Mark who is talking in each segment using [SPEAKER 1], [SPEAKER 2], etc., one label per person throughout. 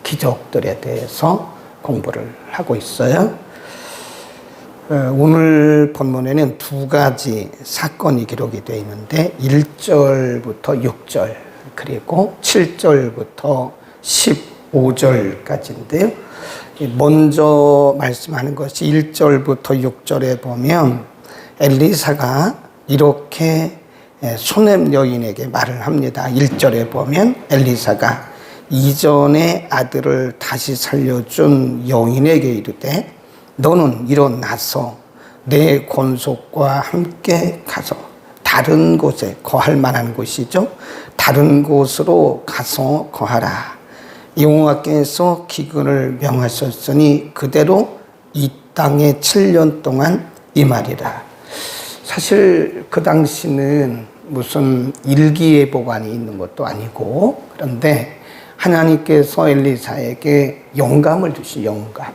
[SPEAKER 1] 기적들에 대해서 공부를 하고 있어요. 오늘 본문에는 두 가지 사건이 기록이 되어 있는데 1절부터 6절 그리고 7절부터 15절까지인데요. 먼저 말씀하는 것이 1절부터 6절에 보면 엘리사가 이렇게 수넴 여인에게 말을 합니다. 1절에 보면 엘리사가 이전에 아들을 다시 살려준 여인에게 이르되 너는 일어나서 내 권속과 함께 가서 다른 곳에 거할 만한 곳이죠. 다른 곳으로 가서 거하라. 여호와께서 기근을 명하셨으니 그대로 이 땅에 7년 동안 임하리라. 사실 그 당시는 무슨 일기예보관이 있는 것도 아니고 그런데 하나님께서 엘리사에게 영감을 주신 영감.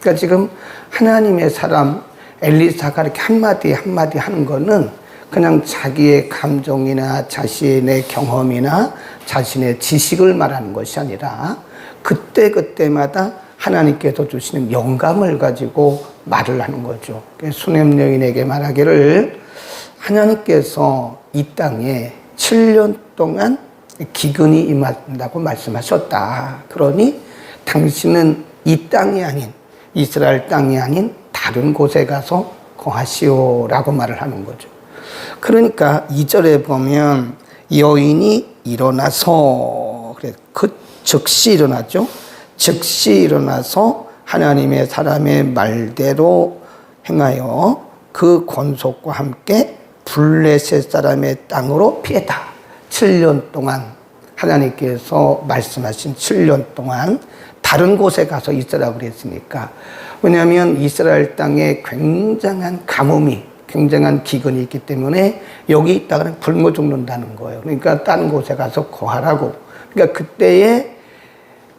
[SPEAKER 1] 그러니까 지금 하나님의 사람 엘리사가 이렇게 한마디 한마디 하는 거는 그냥 자기의 감정이나 자신의 경험이나 자신의 지식을 말하는 것이 아니라 그때그때마다 하나님께서 주시는 영감을 가지고 말을 하는 거죠. 수넴 여인에게 말하기를 하나님께서 이 땅에 7년 동안 기근이 임한다고 말씀하셨다. 그러니 당신은 이 땅이 아닌 이스라엘 땅이 아닌 다른 곳에 가서 거하시오라고 말을 하는 거죠. 그러니까 2절에 보면 여인이 일어나서 즉시 일어나죠. 즉시 일어나서 하나님의 사람의 말대로 행하여 그 권속과 함께 블레셋 사람의 땅으로 피했다. 7년 동안 하나님께서 말씀하신 7년 동안 다른 곳에 가서 있으라고 그랬으니까. 왜냐하면 이스라엘 땅에 굉장한 가뭄이 굉장한 기근이 있기 때문에 여기 있다가는 굶어 죽는다는 거예요. 그러니까 다른 곳에 가서 거하라고. 그러니까 그때에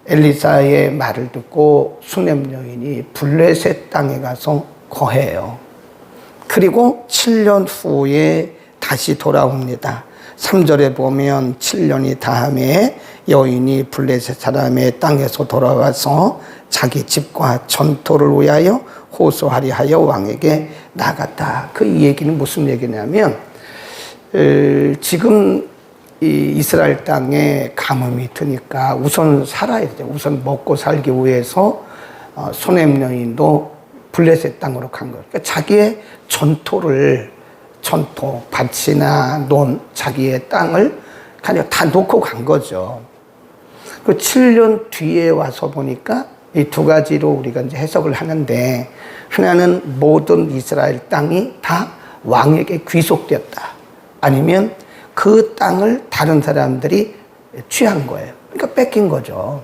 [SPEAKER 1] 엘리사의 말을 듣고 수넴 여인이 블레셋 땅에 가서 거해요. 그리고 7년 후에 다시 돌아옵니다. 3절에 보면 7년이 다음에 여인이 블레셋 사람의 땅에서 돌아와서 자기 집과 전토를 위하여 호소하리 하여 왕에게 나갔다. 그 얘기는 무슨 얘기냐면 지금 이 이스라엘 땅에 가뭄이 드니까 우선 살아야 돼요. 우선 먹고 살기 위해서 수넴 여인도 블레셋 땅으로 간 거예요. 그러니까 자기의 전토, 밭이나 자기의 땅을 그냥 다 놓고 간 거죠. 그 7년 뒤에 와서 보니까 이 두 가지로 우리가 이제 해석을 하는데 하나는 모든 이스라엘 땅이 다 왕에게 귀속되었다. 아니면 그 땅을 다른 사람들이 취한 거예요. 그러니까 뺏긴 거죠.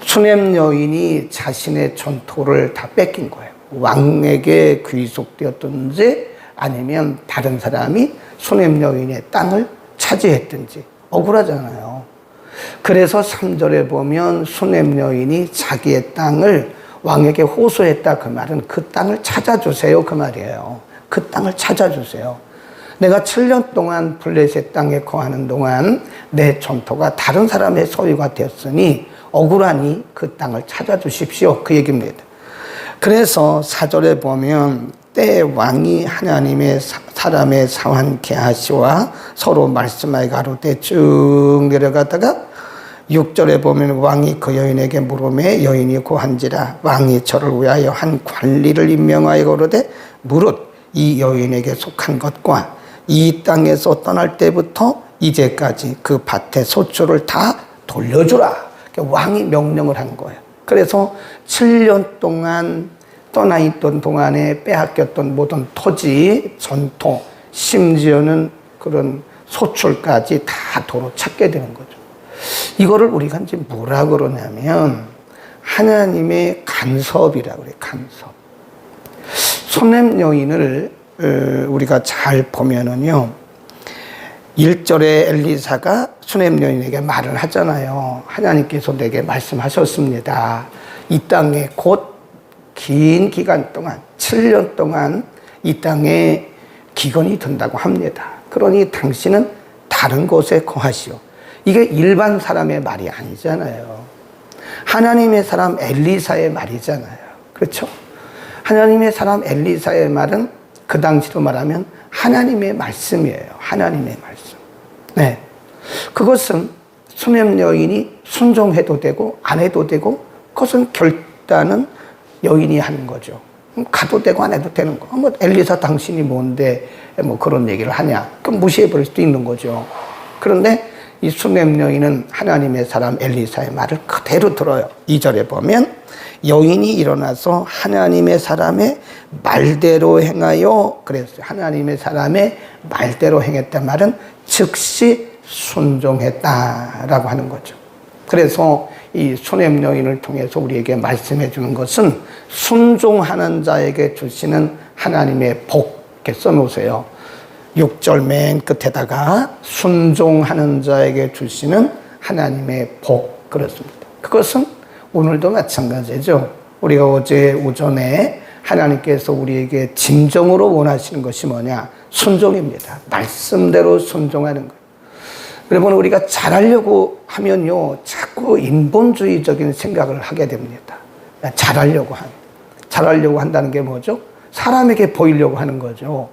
[SPEAKER 1] 수넴 여인이 자신의 전토를 다 뺏긴 거예요. 왕에게 귀속되었든지 아니면 다른 사람이 수넴 여인의 땅을 차지했든지 억울하잖아요. 그래서 3절에 보면 수넴 여인이 자기의 땅을 왕에게 호소했다. 그 말은 그 땅을 찾아주세요. 그 말이에요. 그 땅을 찾아주세요. 내가 7년 동안 블레셋 땅에 거하는 동안 내 전토가 다른 사람의 소유가 되었으니 억울하니 그 땅을 찾아주십시오. 그 얘기입니다. 그래서 4절에 보면 때 왕이 하나님의 사람의 상한 게하시와 서로 말씀하여 가로되 쭉 내려가다가 6절에 보면 왕이 그 여인에게 물으매 여인이 고한지라 왕이 저를 위하여 한 관리를 임명하여 가로되 무릇 이 여인에게 속한 것과 이 땅에서 떠날 때부터 이제까지 그 밭의 소출을 다 돌려주라. 왕이 명령을 한 거예요. 그래서 7년 동안 떠나 있던 동안에 빼앗겼던 모든 토지, 전토, 심지어는 그런 소출까지 다 도로 찾게 되는 거죠. 이거를 우리가 이제 뭐라 그러냐면 하나님의 간섭이라고 그래요. 간섭. 수넴 여인을 우리가 잘 보면은요. 1절에 엘리사가 수넴 여인에게 말을 하잖아요. 하나님께서 내게 말씀하셨습니다. 이 땅에 곧 긴 기간 동안 7년 동안 이 땅에 기근이 든다고 합니다. 그러니 당신은 다른 곳에 거하시오. 이게 일반 사람의 말이 아니잖아요. 하나님의 사람 엘리사의 말이잖아요. 그렇죠? 하나님의 사람 엘리사의 말은 그 당시로 말하면 하나님의 말씀이에요. 하나님의 말씀. 네. 그것은 수냄 여인이 순종해도 되고 안 해도 되고 그것은 결단은 여인이 하는 거죠. 가도 되고 안 해도 되는 거. 뭐 엘리사 당신이 뭔데 뭐 그런 얘기를 하냐. 그럼 무시해 버릴 수도 있는 거죠. 그런데 이 수냄 여인은 하나님의 사람 엘리사의 말을 그대로 들어요. 2절에 보면 여인이 일어나서 하나님의 사람의 말대로 행하여 그랬어요. 하나님의 사람의 말대로 행했단 말은 즉시 순종했다라고 하는 거죠. 그래서 이 수냄 여인을 통해서 우리에게 말씀해 주는 것은 순종하는 자에게 주시는 하나님의 복 이렇게 써놓으세요. 6절 맨 끝에다가 순종하는 자에게 주시는 하나님의 복 그렇습니다. 그것은 오늘도 마찬가지죠. 우리가 어제 오전에 하나님께서 우리에게 진정으로 원하시는 것이 뭐냐? 순종입니다. 말씀대로 순종하는 것. 여러분 우리가 잘하려고 하면요 자꾸 인본주의적인 생각을 하게 됩니다. 잘하려고 한다는 게 뭐죠? 사람에게 보이려고 하는 거죠.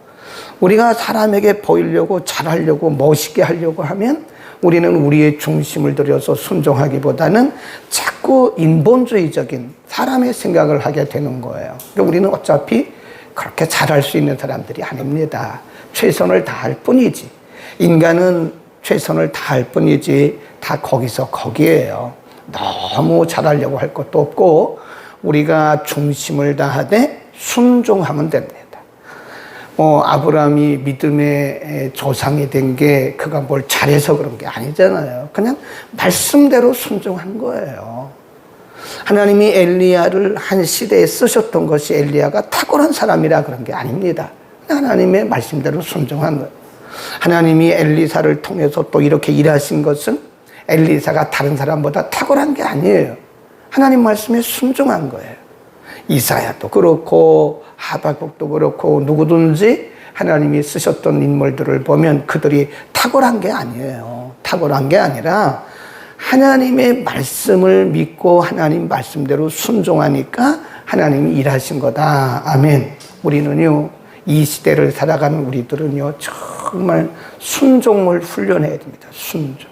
[SPEAKER 1] 우리가 사람에게 보이려고 잘하려고 멋있게 하려고 하면 우리는 우리의 중심을 들여서 순종하기보다는 자꾸 인본주의적인 사람의 생각을 하게 되는 거예요. 그러니까 우리는 어차피 그렇게 잘할 수 있는 사람들이 아닙니다. 최선을 다할 뿐이지. 인간은 최선을 다할 뿐이지 다 거기서 거기에요. 너무 잘하려고 할 것도 없고 우리가 중심을 다하되 순종하면 됩니다. 아브라함이 믿음의 조상이 된 게 그가 뭘 잘해서 그런 게 아니잖아요. 그냥 말씀대로 순종한 거예요. 하나님이 엘리야를 한 시대에 쓰셨던 것이 엘리야가 탁월한 사람이라 그런 게 아닙니다. 하나님의 말씀대로 순종한 거예요. 하나님이 엘리사를 통해서 또 이렇게 일하신 것은 엘리사가 다른 사람보다 탁월한 게 아니에요. 하나님 말씀에 순종한 거예요. 이사야도 그렇고 하박국도 그렇고 누구든지 하나님이 쓰셨던 인물들을 보면 그들이 탁월한 게 아니에요. 탁월한 게 아니라 하나님의 말씀을 믿고 하나님 말씀대로 순종하니까 하나님이 일하신 거다. 아멘. 우리는요 이 시대를 살아가는 우리들은요 정말 순종을 훈련해야 됩니다. 순종.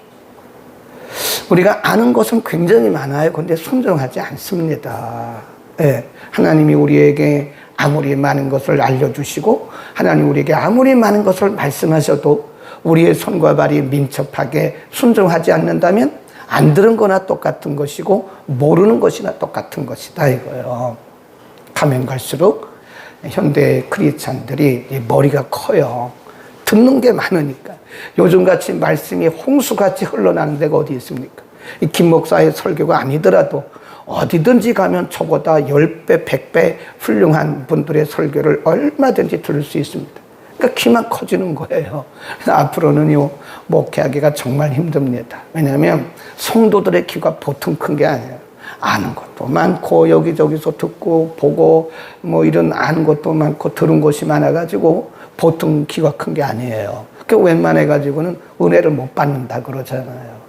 [SPEAKER 1] 우리가 아는 것은 굉장히 많아요. 그런데 순종하지 않습니다. 네. 하나님이 우리에게 아무리 많은 것을 알려주시고 하나님 우리에게 아무리 많은 것을 말씀하셔도 우리의 손과 발이 민첩하게 순종하지 않는다면 안 들은 거나 똑같은 것이고 모르는 것이나 똑같은 것이다 이거예요. 가면 갈수록 현대 크리스찬들이 머리가 커요. 듣는 게 많으니까. 요즘같이 말씀이 홍수같이 흘러나는 데가 어디 있습니까? 이 김 목사의 설교가 아니더라도 어디든지 가면 저보다 10배, 100배 훌륭한 분들의 설교를 얼마든지 들을 수 있습니다. 그러니까 귀만 커지는 거예요. 앞으로는요, 목회하기가 정말 힘듭니다. 왜냐하면 성도들의 귀가 보통 큰 게 아니에요. 아는 것도 많고 여기저기서 듣고 보고 뭐 이런 아는 것도 많고 들은 것이 많아가지고 보통 귀가 큰 게 아니에요. 그러니까 웬만해가지고는 은혜를 못 받는다 그러잖아요.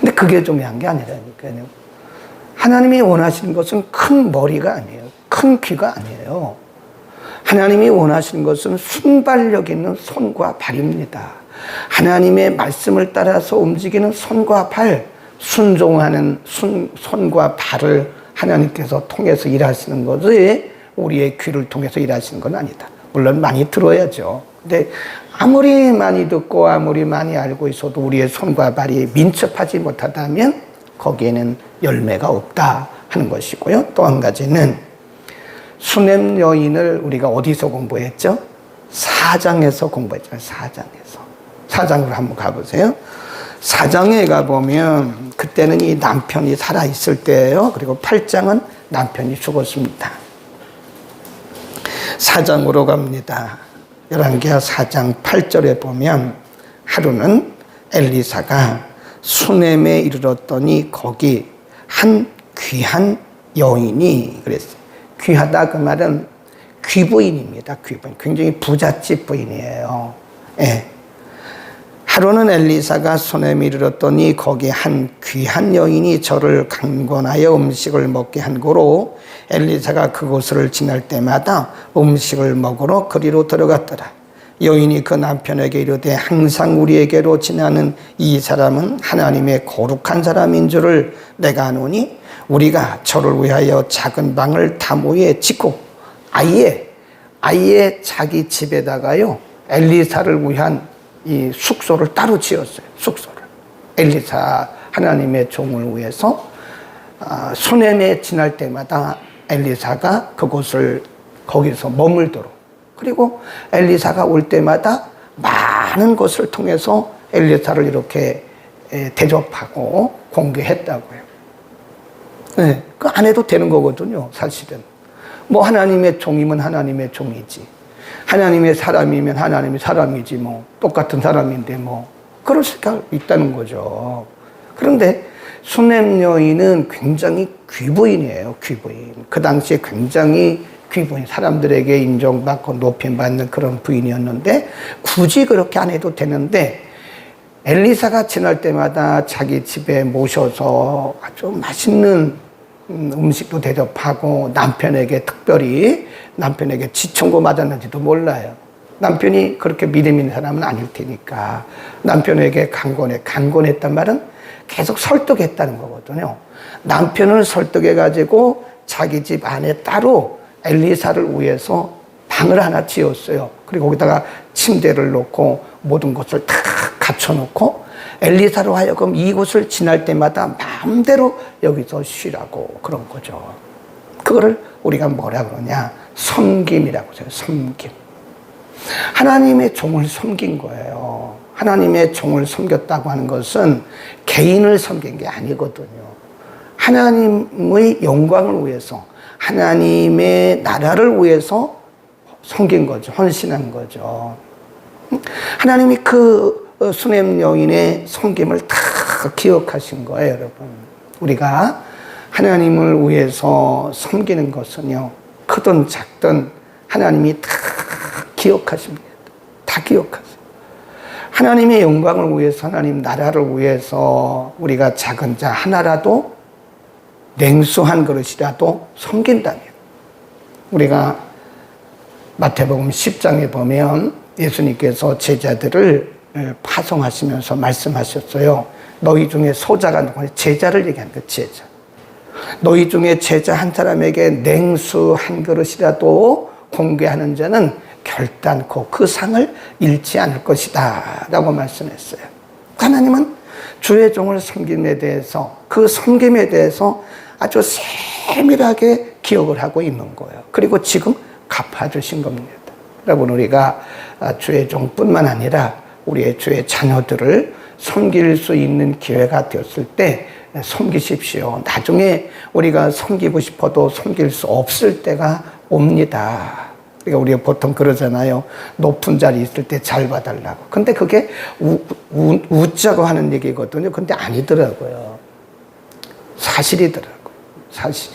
[SPEAKER 1] 근데 그게 중요한 게 아니라니까요. 하나님이 원하시는 것은 큰 머리가 아니에요. 큰 귀가 아니에요. 하나님이 원하시는 것은 순발력 있는 손과 발입니다. 하나님의 말씀을 따라서 움직이는 손과 발, 순종하는 손과 발을 하나님께서 통해서 일하시는 것이 우리의 귀를 통해서 일하시는 건 아니다. 물론 많이 들어야죠. 근데 아무리 많이 듣고 아무리 많이 알고 있어도 우리의 손과 발이 민첩하지 못하다면 거기에는 열매가 없다 하는 것이고요. 또 한 가지는 수냄 여인을 우리가 어디서 공부했죠? 4장에서 공부했잖아요. 4장에서. 4장으로 한번 가보세요. 4장에 가보면 그때는 이 남편이 살아있을 때예요. 그리고 8장은 남편이 죽었습니다. 4장으로 갑니다. 열왕기하 4장 8절에 보면 하루는 엘리사가 수넴에 이르렀더니 거기 한 귀한 여인이 그랬어요. 귀하다 그 말은 귀부인입니다. 귀부인. 굉장히 부잣집 부인이에요. 예. 하루는 엘리사가 수넴에 이르렀더니 거기 한 귀한 여인이 저를 강권하여 음식을 먹게 한 고로 엘리사가 그곳을 지날 때마다 음식을 먹으러 그리로 들어갔더라. 여인이 그 남편에게 이르되 항상 우리에게로 지나는 이 사람은 하나님의 거룩한 사람인 줄을 내가 아노니 우리가 저를 위하여 작은 방을 담 위에 짓고 아예 자기 집에다가요 엘리사를 위한 이 숙소를 따로 지었어요. 숙소를 엘리사 하나님의 종을 위해서 수넴에 지날 때마다 엘리사가 그곳을 거기서 머물도록, 그리고 엘리사가 올 때마다 많은 것을 통해서 엘리사를 이렇게 대접하고 공개했다고요. 네, 그 안 해도 되는 거거든요, 사실은. 뭐 하나님의 종이면 하나님의 종이지, 하나님의 사람이면 하나님의 사람이지, 뭐 똑같은 사람인데 뭐 그럴 수가 있다는 거죠. 그런데 수넴 여인은 굉장히 귀부인이에요. 귀부인. 그 당시에 굉장히 귀부인, 사람들에게 인정받고 높임받는 그런 부인이었는데 굳이 그렇게 안 해도 되는데 엘리사가 지날 때마다 자기 집에 모셔서 아주 맛있는 음식도 대접하고 남편에게 특별히 남편에게 지청고 맞았는지도 몰라요. 남편이 그렇게 믿음 있는 사람은 아닐 테니까 남편에게 강권했단 말은 계속 설득했다는 거거든요. 남편을 설득해가지고 자기 집 안에 따로 엘리사를 위해서 방을 하나 지었어요. 그리고 거기다가 침대를 놓고 모든 것을 다 갖춰놓고 엘리사로 하여금 이곳을 지날 때마다 마음대로 여기서 쉬라고 그런 거죠. 그거를 우리가 뭐라 그러냐, 섬김이라고 해요. 섬김. 하나님의 종을 섬긴 거예요. 하나님의 종을 섬겼다고 하는 것은 개인을 섬긴 게 아니거든요. 하나님의 영광을 위해서, 하나님의 나라를 위해서 섬긴 거죠. 헌신한 거죠. 하나님이 그 수넴 여인의 섬김을 다 기억하신 거예요, 여러분. 우리가 하나님을 위해서 섬기는 것은요, 크든 작든 하나님이 다 기억하십니다. 다 기억하세요. 하나님의 영광을 위해서, 하나님 나라를 위해서 우리가 작은 자 하나라도, 냉수 한 그릇이라도 섬긴다면, 우리가 마태복음 10장에 보면 예수님께서 제자들을 파송하시면서 말씀하셨어요. 너희 중에 소자가 누구냐? 제자를 얘기하는 거예요. 제자. 너희 중에 제자 한 사람에게 냉수 한 그릇이라도 공개하는 자는 결단코 그 상을 잃지 않을 것이다 라고 말씀했어요. 하나님은 주의 종을 섬김에 대해서, 그 섬김에 대해서 아주 세밀하게 기억을 하고 있는 거예요. 그리고 지금 갚아주신 겁니다. 여러분, 우리가 주의 종뿐만 아니라 우리의 주의 자녀들을 섬길 수 있는 기회가 되었을 때 섬기십시오. 나중에 우리가 섬기고 싶어도 섬길 수 없을 때가 옵니다. 그러니까 우리가 보통 그러잖아요. 높은 자리 있을 때 잘 봐달라고. 근데 그게 웃자고 하는 얘기거든요. 근데 아니더라고요. 사실이더라고요. 사실.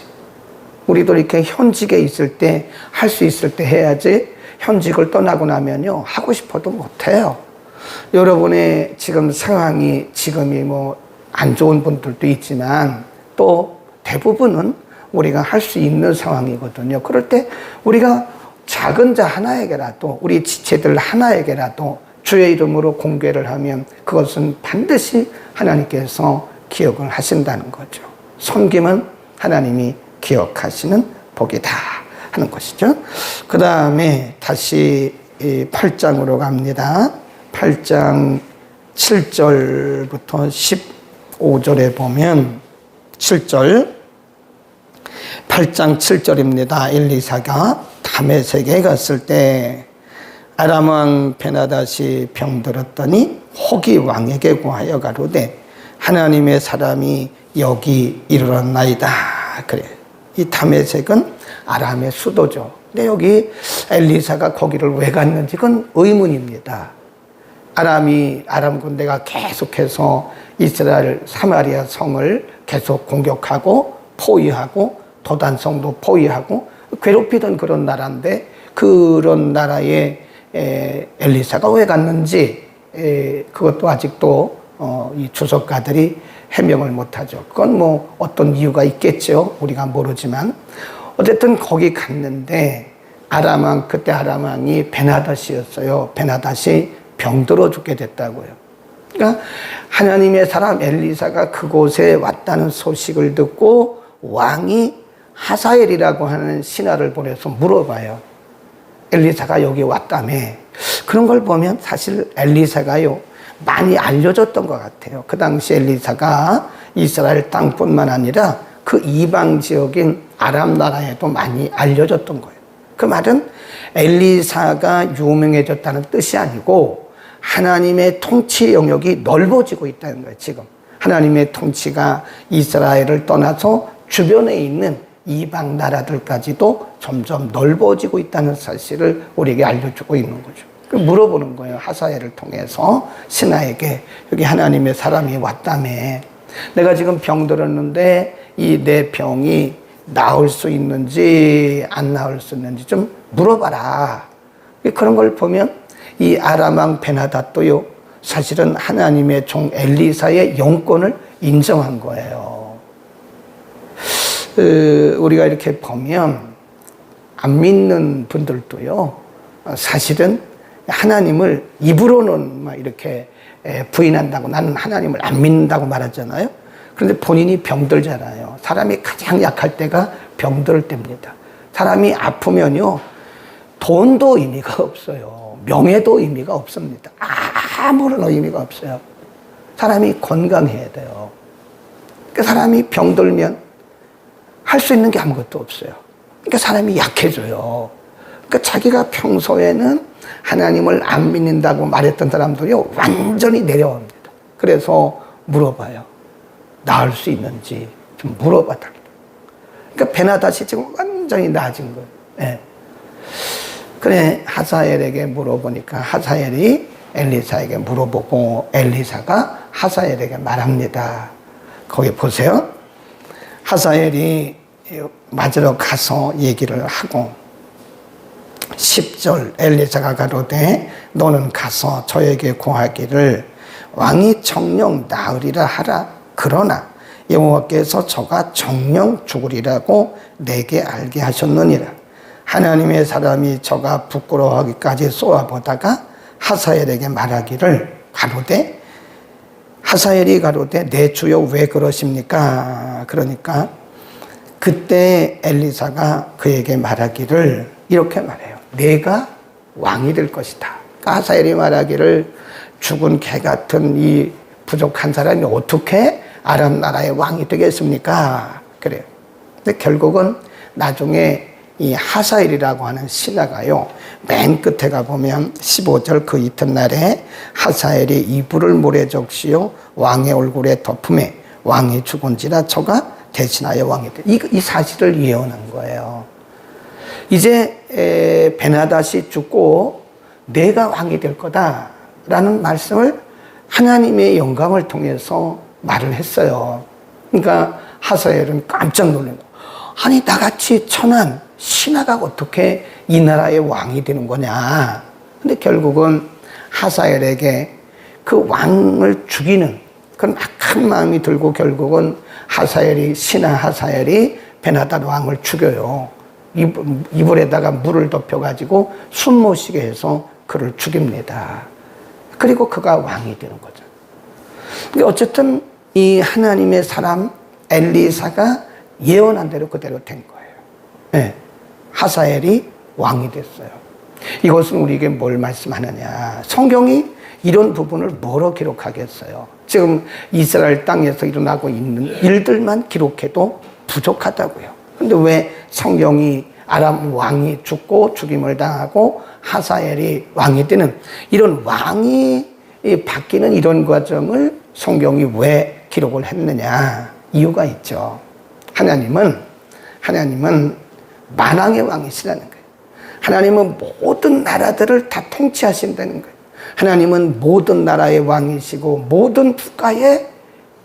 [SPEAKER 1] 우리도 이렇게 현직에 있을 때, 할 수 있을 때 해야지, 현직을 떠나고 나면요, 하고 싶어도 못해요. 여러분의 지금 상황이, 지금이 뭐 안 좋은 분들도 있지만 또 대부분은 우리가 할 수 있는 상황이거든요. 그럴 때 우리가 작은 자 하나에게라도, 우리 지체들 하나에게라도 주의 이름으로 공개를 하면 그것은 반드시 하나님께서 기억을 하신다는 거죠. 섬김은 하나님이 기억하시는 복이다 하는 것이죠. 그 다음에 다시 8장으로 갑니다. 8장 7절부터 15절에 보면 7절, 8장 7절입니다. 엘리사가 다메섹에 갔을 때 아람 왕 베나닷이 병들었더니 혹이 왕에게 구하여 가로되 하나님의 사람이 여기 이르렀나이다. 그래. 이 다메섹은 아람의 수도죠. 근데 여기 엘리사가 거기를 왜 갔는지 그건 의문입니다. 아람 군대가 계속해서 이스라엘 사마리아 성을 계속 공격하고 포위하고 도단성도 포위하고 괴롭히던 그런 나라인데 그런 나라에 엘리사가 왜 갔는지 그것도 아직도 이 주석가들이 해명을 못하죠. 그건 뭐 어떤 이유가 있겠죠. 우리가 모르지만 어쨌든 거기 갔는데 그때 아람 왕이 베나닷이었어요. 베나닷이 병들어 죽게 됐다고요. 그러니까 하나님의 사람 엘리사가 그곳에 왔다는 소식을 듣고 왕이 하사엘이라고 하는 신하를 보내서 물어봐요. 엘리사가 여기 왔다며. 그런 걸 보면 사실 엘리사가요 많이 알려졌던 것 같아요. 그 당시 엘리사가 이스라엘 땅뿐만 아니라 그 이방 지역인 아람 나라에도 많이 알려졌던 거예요. 그 말은 엘리사가 유명해졌다는 뜻이 아니고 하나님의 통치 영역이 넓어지고 있다는 거예요. 지금 하나님의 통치가 이스라엘을 떠나서 주변에 있는 이방 나라들까지도 점점 넓어지고 있다는 사실을 우리에게 알려주고 있는 거죠. 물어보는 거예요. 하사엘을 통해서 신하에게 여기 하나님의 사람이 왔다며. 내가 지금 병들었는데 이 내 병이 나을 수 있는지 안 나을 수 있는지 좀 물어봐라. 그런 걸 보면 이 아람 왕 베나닷도요 사실은 하나님의 종 엘리사의 영권을 인정한 거예요. 우리가 이렇게 보면 안 믿는 분들도요 사실은 하나님을 입으로는 막 이렇게 부인한다고 나는 하나님을 안 믿는다고 말하잖아요. 그런데 본인이 병들잖아요. 사람이 가장 약할 때가 병들 때입니다. 사람이 아프면요 돈도 의미가 없어요. 명예도 의미가 없습니다. 아무런 의미가 없어요. 사람이 건강해야 돼요. 그 사람이 병들면 할 수 있는 게 아무것도 없어요. 그러니까 사람이 약해져요. 그러니까 자기가 평소에는 하나님을 안 믿는다고 말했던 사람들이요 완전히 내려옵니다. 그래서 물어봐요. 나을 수 있는지 좀 물어봐달라. 그러니까 베나닷이 지금 완전히 나아진 거예요. 네. 그래 하사엘에게 물어보니까 하사엘이 엘리사에게 물어보고 엘리사가 하사엘에게 말합니다. 거기 보세요. 하사엘이 맞으러 가서 얘기를 하고 10절 엘리사가 가로되 너는 가서 저에게 고하기를 왕이 정령 나으리라 하라. 그러나 여호와께서 저가 정령 죽으리라고 내게 알게 하셨느니라. 하나님의 사람이 저가 부끄러워하기까지 쏘아보다가 하사엘에게 말하기를 가로되 하사엘이 가로되 내 주여 왜 그러십니까? 그러니까 그때 엘리사가 그에게 말하기를 이렇게 말해요. 내가 왕이 될 것이다. 그러니까 하사엘이 말하기를 죽은 개 같은 이 부족한 사람이 어떻게 아람 나라의 왕이 되겠습니까? 그래요. 근데 결국은 나중에 이 하사엘이라고 하는 신하가요 맨 끝에 가보면 15절 그 이튿날에 하사엘이 이불을 모래 적시어 왕의 얼굴에 덮음에 왕이 죽은지라 저가 대신하여 왕이 되. 이 사실을 예언한 거예요. 이제 베나닷이 죽고 내가 왕이 될 거다라는 말씀을 하나님의 영감을 통해서 말을 했어요. 그러니까 하사엘은 깜짝 놀란 거예요. 아니 나같이 천한 신하가 어떻게 이 나라의 왕이 되는 거냐. 근데 결국은 하사엘에게 그 왕을 죽이는 그런 악한 마음이 들고 결국은 신하 하사엘이 베나닷 왕을 죽여요. 이불에다가 물을 덮여가지고 숨 못 쉬게 해서 그를 죽입니다. 그리고 그가 왕이 되는 거죠. 근데 어쨌든 이 하나님의 사람 엘리사가 예언한 대로 그대로 된 거예요. 네. 하사엘이 왕이 됐어요. 이것은 우리에게 뭘 말씀하느냐. 성경이 이런 부분을 뭐로 기록하겠어요. 지금 이스라엘 땅에서 일어나고 있는 일들만 기록해도 부족하다고요. 근데 왜 성경이 아람 왕이 죽고 죽임을 당하고 하사엘이 왕이 되는 이런 왕이 바뀌는 이런 과정을 성경이 왜 기록을 했느냐. 이유가 있죠. 하나님은 만왕의 왕이시라는 거예요. 하나님은 모든 나라들을 다 통치하신다는 거예요. 하나님은 모든 나라의 왕이시고 모든 국가의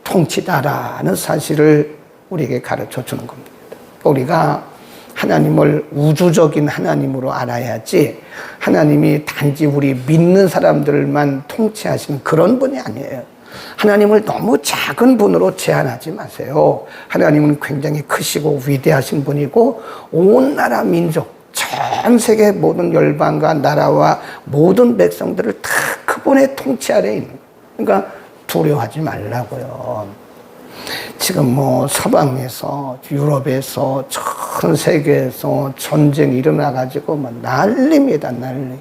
[SPEAKER 1] 통치다라는 사실을 우리에게 가르쳐 주는 겁니다. 우리가 하나님을 우주적인 하나님으로 알아야지 하나님이 단지 우리 믿는 사람들만 통치하시는 그런 분이 아니에요. 하나님을 너무 작은 분으로 제한하지 마세요. 하나님은 굉장히 크시고 위대하신 분이고 온 나라 민족, 전 세계 모든 열방과 나라와 모든 백성들을 다 그분의 통치 아래에 있는 거예요. 그러니까 두려워하지 말라고요. 지금 뭐 서방에서 유럽에서 전 세계에서 전쟁이 일어나가지고 뭐 난리입니다, 난리.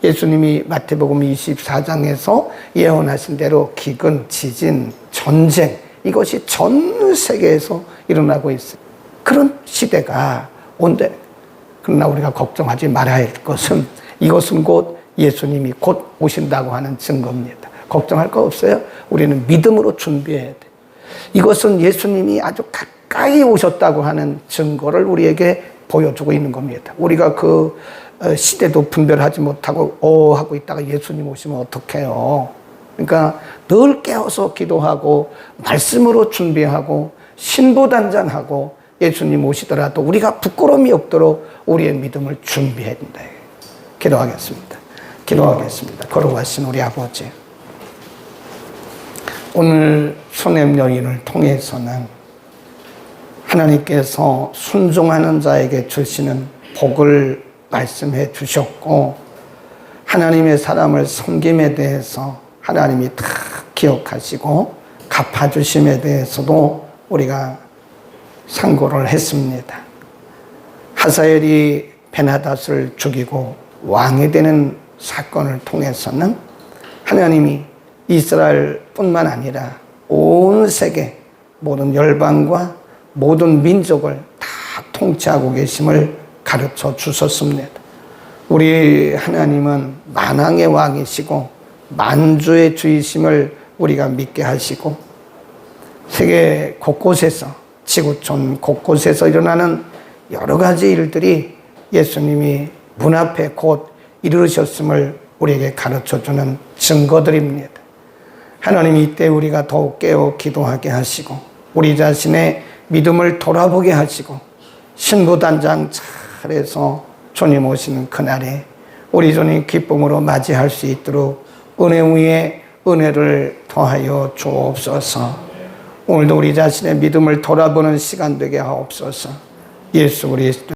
[SPEAKER 1] 예수님이 마태복음 24장에서 예언하신 대로 기근, 지진, 전쟁 이것이 전 세계에서 일어나고 있어요. 그런 시대가 온대. 그러나 우리가 걱정하지 말아야 할 것은 이것은 곧 예수님이 곧 오신다고 하는 증거입니다. 걱정할 거 없어요. 우리는 믿음으로 준비해야 돼. 이것은 예수님이 아주 가까이 오셨다고 하는 증거를 우리에게 보여주고 있는 겁니다. 우리가 그 시대도 분별하지 못하고 하고 있다가 예수님 오시면 어떡해요. 그러니까 늘 깨어서 기도하고 말씀으로 준비하고 신부단장하고 예수님 오시더라도 우리가 부끄러움이 없도록 우리의 믿음을 준비해야 된다. 기도하겠습니다. 기도하겠습니다. 거룩하신 우리 아버지, 오늘 수냄 여인을 통해서는 하나님께서 순종하는 자에게 주시는 복을 말씀해 주셨고, 하나님의 사람을 섬김에 대해서 하나님이 다 기억하시고 갚아주심에 대해서도 우리가 상고를 했습니다. 하사엘이 베나닷을 죽이고 왕이 되는 사건을 통해서는 하나님이 이스라엘뿐만 아니라 온 세계 모든 열방과 모든 민족을 다 통치하고 계심을 가르쳐 주셨습니다. 우리 하나님은 만왕의 왕이시고 만주의 주이심을 우리가 믿게 하시고, 세계 곳곳에서 지구촌 곳곳에서 일어나는 여러 가지 일들이 예수님이 문 앞에 곧 이르셨음을 우리에게 가르쳐주는 증거들입니다. 하나님, 이때 우리가 더욱 깨어 기도하게 하시고 우리 자신의 믿음을 돌아보게 하시고 신부단장 잘해서 주님 오시는 그날에 우리 주님 기쁨으로 맞이할 수 있도록 은혜 위에 은혜를 더하여 주옵소서. 오늘도 우리 자신의 믿음을 돌아보는 시간 되게 하옵소서. 예수 그리스도